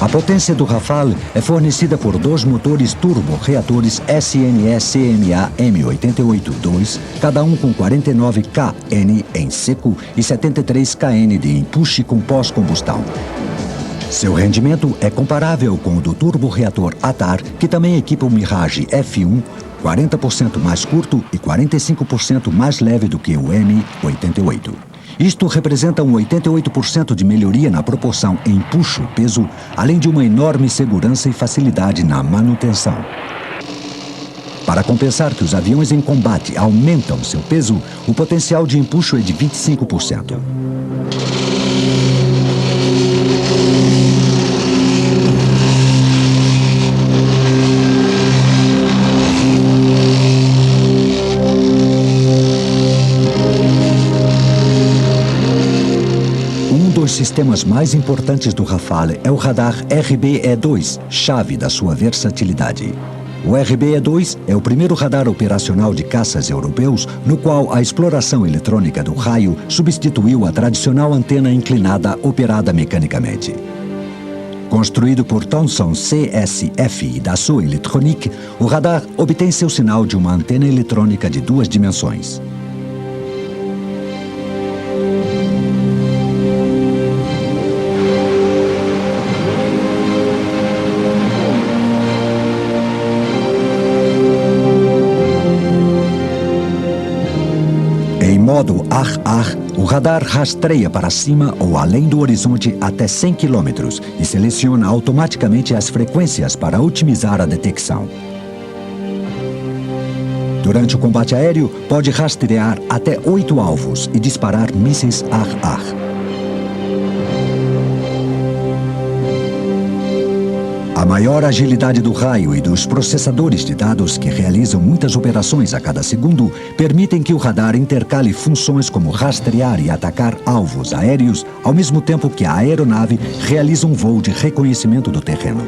A potência do Rafale é fornecida por 2 motores turbo-reatores SNE-CMA M88-2, cada um com 49 kN em seco e 73 kN de empuxe com pós-combustão. Seu rendimento é comparável com o do turbo-reator ATAR, que também equipa o Mirage F1, 40% mais curto e 45% mais leve do que o M88. Isto representa um 88% de melhoria na proporção empuxo-peso, além de uma enorme segurança e facilidade na manutenção. Para compensar que os aviões em combate aumentam seu peso, o potencial de empuxo é de 25%. Os sistemas mais importantes do Rafale é o radar RBE-2, chave da sua versatilidade. O RBE-2 é o primeiro radar operacional de caças europeus no qual a exploração eletrônica do raio substituiu a tradicional antena inclinada operada mecanicamente. Construído por Thomson CSF e Dassault Electronique, o radar obtém seu sinal de uma antena eletrônica de 2 dimensões. Em modo ar-ar, o radar rastreia para cima ou além do horizonte até 100 km e seleciona automaticamente as frequências para otimizar a detecção. Durante o combate aéreo, pode rastrear até 8 alvos e disparar mísseis ar-ar. A maior agilidade do raio e dos processadores de dados que realizam muitas operações a cada segundo permitem que o radar intercale funções como rastrear e atacar alvos aéreos, ao mesmo tempo que a aeronave realiza um voo de reconhecimento do terreno.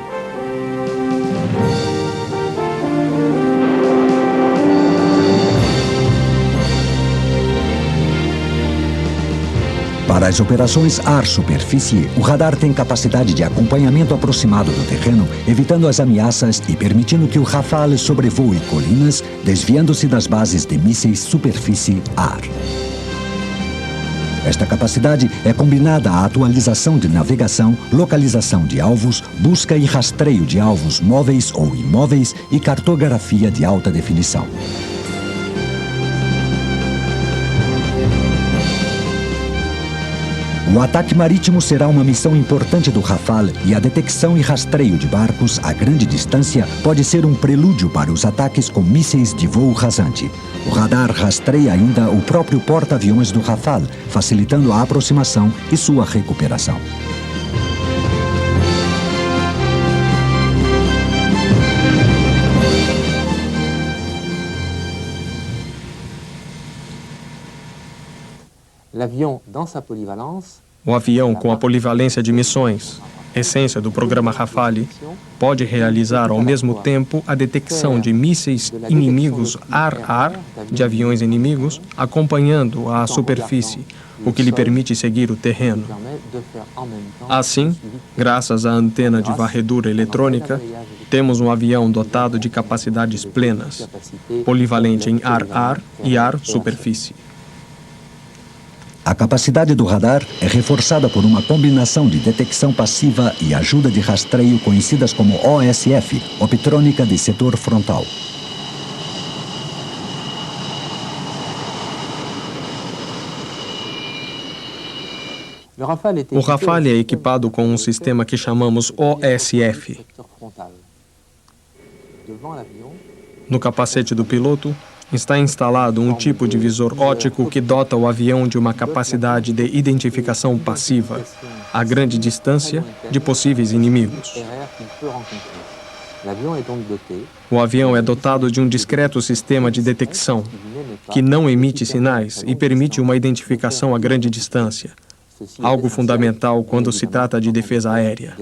Para as operações ar-superfície, o radar tem capacidade de acompanhamento aproximado do terreno, evitando as ameaças e permitindo que o Rafale sobrevoe colinas, desviando-se das bases de mísseis superfície-ar. Esta capacidade é combinada à atualização de navegação, localização de alvos, busca e rastreio de alvos móveis ou imóveis e cartografia de alta definição. O ataque marítimo será uma missão importante do Rafale e a detecção e rastreio de barcos a grande distância pode ser um prelúdio para os ataques com mísseis de voo rasante. O radar rastreia ainda o próprio porta-aviões do Rafale, facilitando a aproximação e sua recuperação. O avião, com a polivalência de missões, essência do programa Rafale, pode realizar ao mesmo tempo a detecção de mísseis inimigos ar-ar de aviões inimigos, acompanhando a superfície, o que lhe permite seguir o terreno. Assim, graças à antena de varredura eletrônica, temos um avião dotado de capacidades plenas, polivalente em ar-ar e ar-superfície. A capacidade do radar é reforçada por uma combinação de detecção passiva e ajuda de rastreio conhecidas como OSF, Optrônica de Setor Frontal. O Rafale é equipado com um sistema que chamamos OSF. No capacete do piloto está instalado um tipo de visor óptico que dota o avião de uma capacidade de identificação passiva, a grande distância, de possíveis inimigos. O avião é dotado de um discreto sistema de detecção, que não emite sinais e permite uma identificação a grande distância, algo fundamental quando se trata de defesa aérea.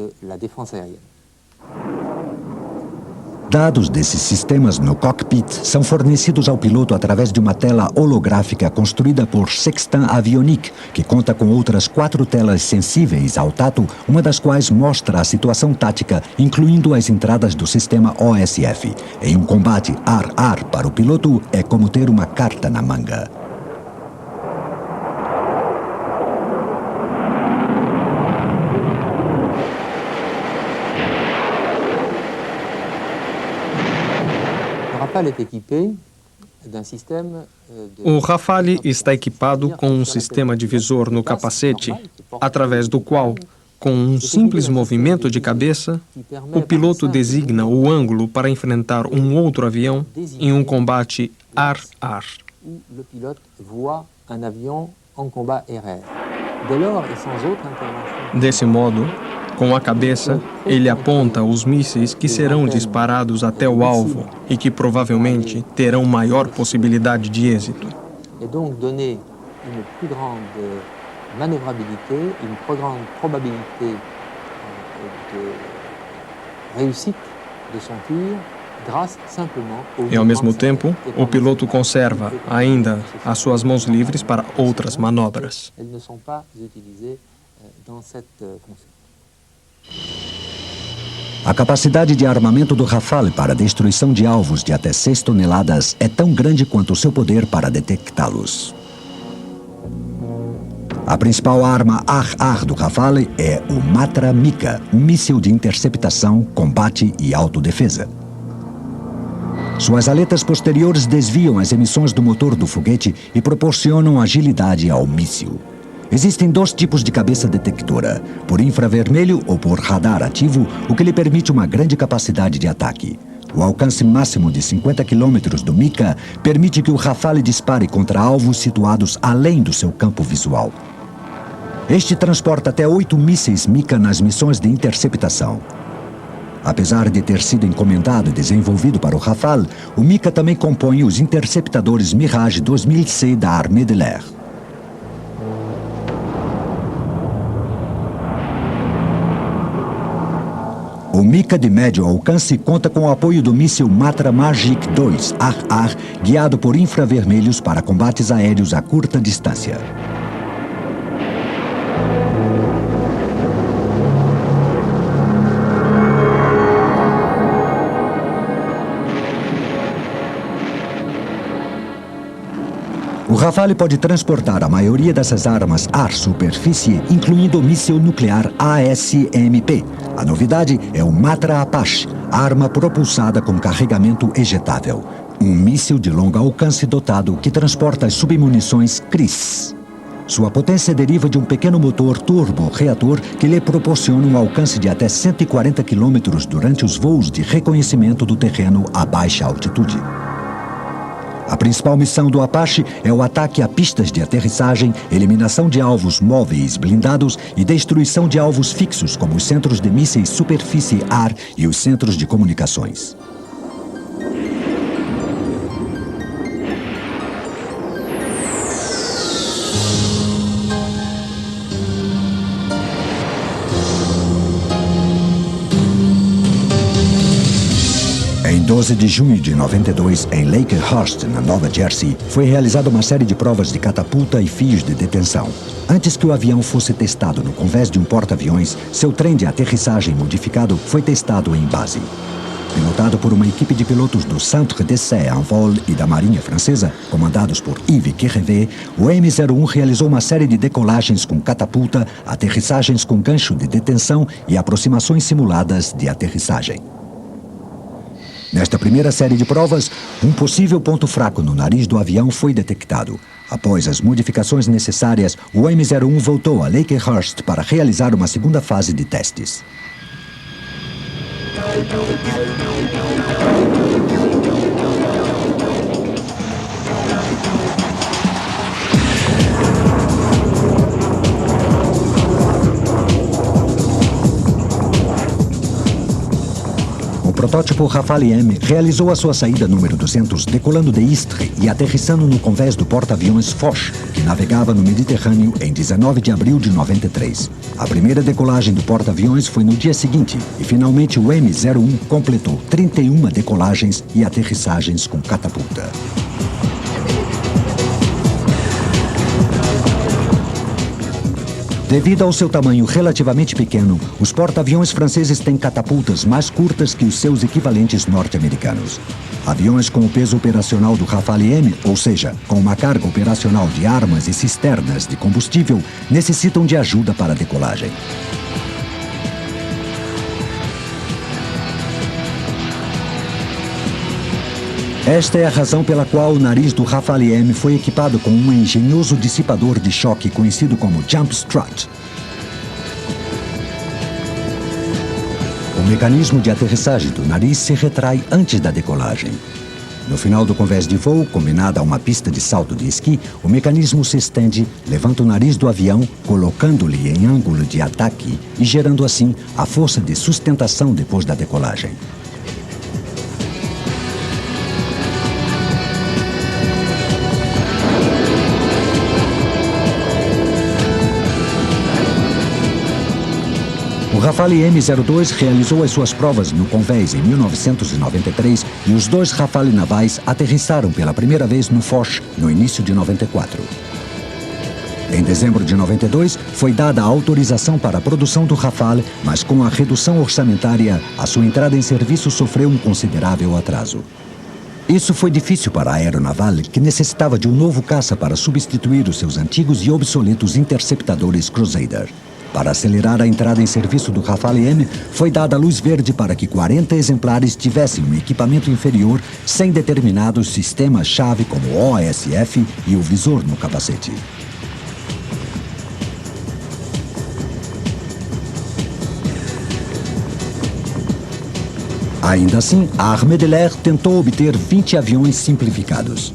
Dados desses sistemas no cockpit são fornecidos ao piloto através de uma tela holográfica construída por Sextant Avionics, que conta com outras 4 telas sensíveis ao tato, uma das quais mostra a situação tática, incluindo as entradas do sistema OSF. Em um combate ar-ar para o piloto, é como ter uma carta na manga. O Rafale está equipado com um sistema de visor no capacete, através do qual, com um simples movimento de cabeça, o piloto designa o ângulo para enfrentar um outro avião em um combate ar-ar. Desse modo, com a cabeça, ele aponta os mísseis que serão disparados até o alvo e que provavelmente terão maior possibilidade de êxito. E, ao mesmo tempo, o piloto conserva ainda as suas mãos livres para outras manobras. A capacidade de armamento do Rafale para a destruição de alvos de até 6 toneladas é tão grande quanto o seu poder para detectá-los. A principal arma ar-ar do Rafale é o Matra Mika, um míssil de interceptação, combate e autodefesa. Suas aletas posteriores desviam as emissões do motor do foguete e proporcionam agilidade ao míssil. Existem 2 tipos de cabeça detectora, por infravermelho ou por radar ativo, o que lhe permite uma grande capacidade de ataque. O alcance máximo de 50 km do Mika permite que o Rafale dispare contra alvos situados além do seu campo visual. Este transporta até 8 mísseis Mika nas missões de interceptação. Apesar de ter sido encomendado e desenvolvido para o Rafale, o Mika também compõe os interceptadores Mirage 2000C da Armée de l'Air. O Mika de médio alcance conta com o apoio do míssil Matra Magic 2 ar-ar, guiado por infravermelhos para combates aéreos a curta distância. O Rafale pode transportar a maioria dessas armas ar-superfície, incluindo o míssil nuclear ASMP. A novidade é o Matra Apache, arma propulsada com carregamento ejetável. Um míssil de longo alcance dotado que transporta as submunições CRIS. Sua potência deriva de um pequeno motor turbo-reator que lhe proporciona um alcance de até 140 km durante os voos de reconhecimento do terreno a baixa altitude. A principal missão do Apache é o ataque a pistas de aterrissagem, eliminação de alvos móveis blindados e destruição de alvos fixos, como os centros de mísseis superfície-ar e os centros de comunicações. Em 12 de junho de 92, em Lakehurst, na Nova Jersey, foi realizada uma série de provas de catapulta e fios de detenção. Antes que o avião fosse testado no convés de um porta-aviões, seu trem de aterrissagem modificado foi testado em base. Pilotado por uma equipe de pilotos do Centre d'Essai en Vol e da Marinha Francesa, comandados por Yves Querrevet, o M-01 realizou uma série de decolagens com catapulta, aterrissagens com gancho de detenção e aproximações simuladas de aterrissagem. Nesta primeira série de provas, um possível ponto fraco no nariz do avião foi detectado. Após as modificações necessárias, o M-01 voltou a Lakehurst para realizar uma segunda fase de testes. O protótipo Rafale M realizou a sua saída número 200 decolando de Istres e aterrissando no convés do porta-aviões Foch, que navegava no Mediterrâneo em 19 de abril de 93. A primeira decolagem do porta-aviões foi no dia seguinte e finalmente o M-01 completou 31 decolagens e aterrissagens com catapulta. Devido ao seu tamanho relativamente pequeno, os porta-aviões franceses têm catapultas mais curtas que os seus equivalentes norte-americanos. Aviões com o peso operacional do Rafale M, ou seja, com uma carga operacional de armas e cisternas de combustível, necessitam de ajuda para a decolagem. Esta é a razão pela qual o nariz do Rafale M foi equipado com um engenhoso dissipador de choque conhecido como Jump Strut. O mecanismo de aterrissagem do nariz se retrai antes da decolagem. No final do convés de voo, combinado a uma pista de salto de esqui, o mecanismo se estende, levanta o nariz do avião, colocando-lhe em ângulo de ataque e gerando assim a força de sustentação depois da decolagem. O Rafale M02 realizou as suas provas no convés em 1993 e os dois Rafale navais aterrissaram pela primeira vez no Foch no início de 94. Em dezembro de 92, foi dada a autorização para a produção do Rafale, mas com a redução orçamentária, a sua entrada em serviço sofreu um considerável atraso. Isso foi difícil para a aeronaval, que necessitava de um novo caça para substituir os seus antigos e obsoletos interceptadores Crusader. Para acelerar a entrada em serviço do Rafale M, foi dada a luz verde para que 40 exemplares tivessem um equipamento inferior sem determinados sistemas-chave como o OSF e o visor no capacete. Ainda assim, a Armée de l'Air tentou obter 20 aviões simplificados.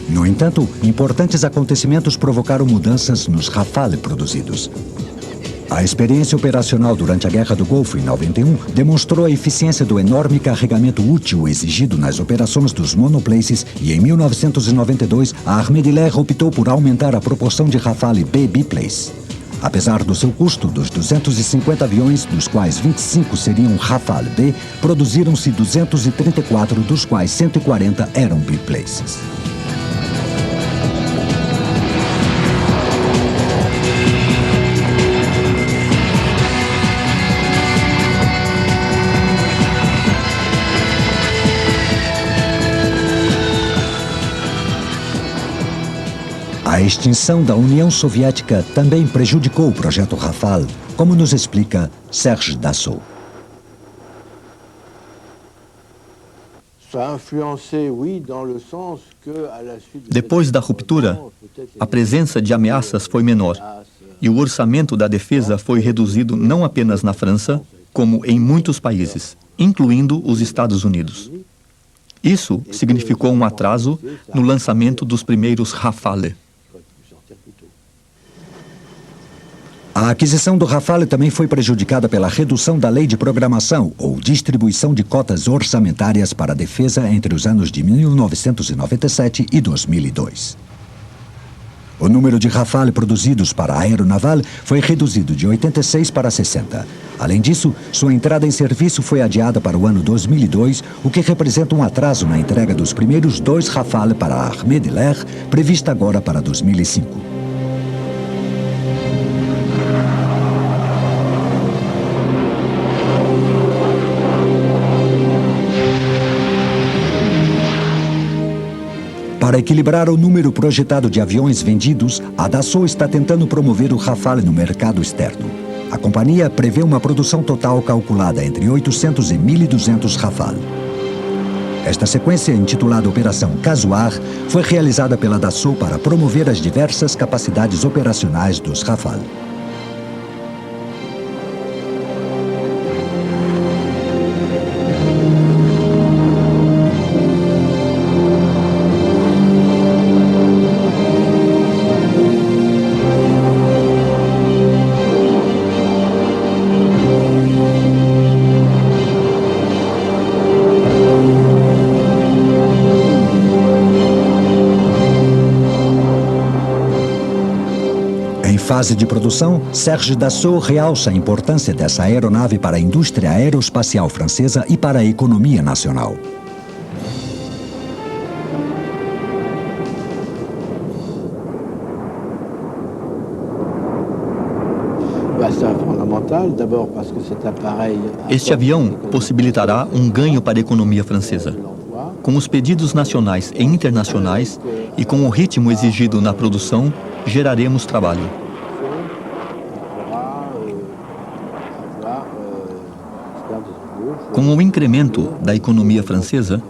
No entanto, importantes acontecimentos provocaram mudanças nos Rafale produzidos. A experiência operacional durante a Guerra do Golfo, em 91, demonstrou a eficiência do enorme carregamento útil exigido nas operações dos monoplaces e, em 1992, a Armée de l'Air optou por aumentar a proporção de Rafale B biplace. Apesar do seu custo, dos 250 aviões, dos quais 25 seriam Rafale B, produziram-se 234, dos quais 140 eram biplaces. A extinção da União Soviética também prejudicou o projeto Rafale, como nos explica Serge Dassault. Depois da ruptura, a presença de ameaças foi menor e o orçamento da defesa foi reduzido não apenas na França, como em muitos países, incluindo os Estados Unidos. Isso significou um atraso no lançamento dos primeiros Rafale. A aquisição do Rafale também foi prejudicada pela redução da lei de programação ou distribuição de cotas orçamentárias para a defesa entre os anos de 1997 e 2002. O número de Rafale produzidos para a aeronaval foi reduzido de 86 para 60. Além disso, sua entrada em serviço foi adiada para o ano 2002, o que representa um atraso na entrega dos primeiros 2 Rafale para a Armée de l'Air, prevista agora para 2005. Para equilibrar o número projetado de aviões vendidos, a Dassault está tentando promover o Rafale no mercado externo. A companhia prevê uma produção total calculada entre 800 e 1.200 Rafale. Esta sequência, intitulada Operação Casuar, foi realizada pela Dassault para promover as diversas capacidades operacionais dos Rafale. Em fase de produção, Serge Dassault realça a importância dessa aeronave para a indústria aeroespacial francesa e para a economia nacional. Este avião possibilitará um ganho para a economia francesa. Com os pedidos nacionais e internacionais e com o ritmo exigido na produção, geraremos trabalho. Com o incremento da economia francesa,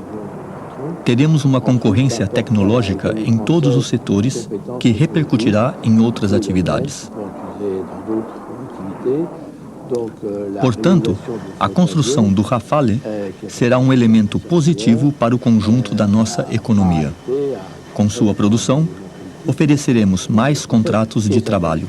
teremos uma concorrência tecnológica em todos os setores que repercutirá em outras atividades. Portanto, a construção do Rafale será um elemento positivo para o conjunto da nossa economia. Com sua produção, ofereceremos mais contratos de trabalho.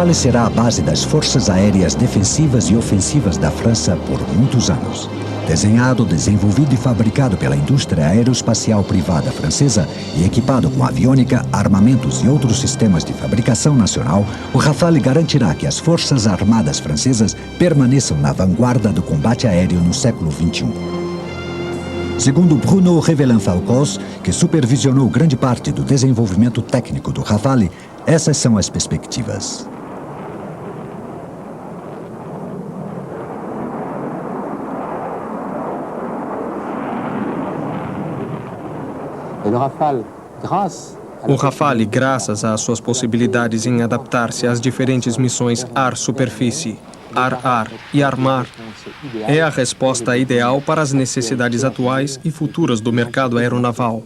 Rafale será a base das forças aéreas defensivas e ofensivas da França por muitos anos. Desenhado, desenvolvido e fabricado pela indústria aeroespacial privada francesa e equipado com aviônica, armamentos e outros sistemas de fabricação nacional, o Rafale garantirá que as forças armadas francesas permaneçam na vanguarda do combate aéreo no século XXI. Segundo Bruno Revelin-Falcós, que supervisionou grande parte do desenvolvimento técnico do Rafale, essas são as perspectivas. O Rafale, graças às suas possibilidades em adaptar-se às diferentes missões ar-superfície, ar-ar e ar-mar, é a resposta ideal para as necessidades atuais e futuras do mercado aeronaval,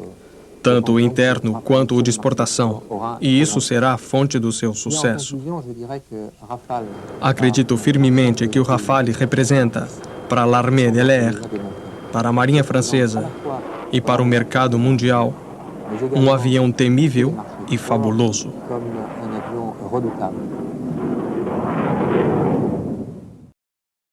tanto o interno quanto o de exportação, e isso será a fonte do seu sucesso. Acredito firmemente que o Rafale representa, para l'Armée de l'Air, para a Marinha Francesa e para o mercado mundial, um avião temível e fabuloso.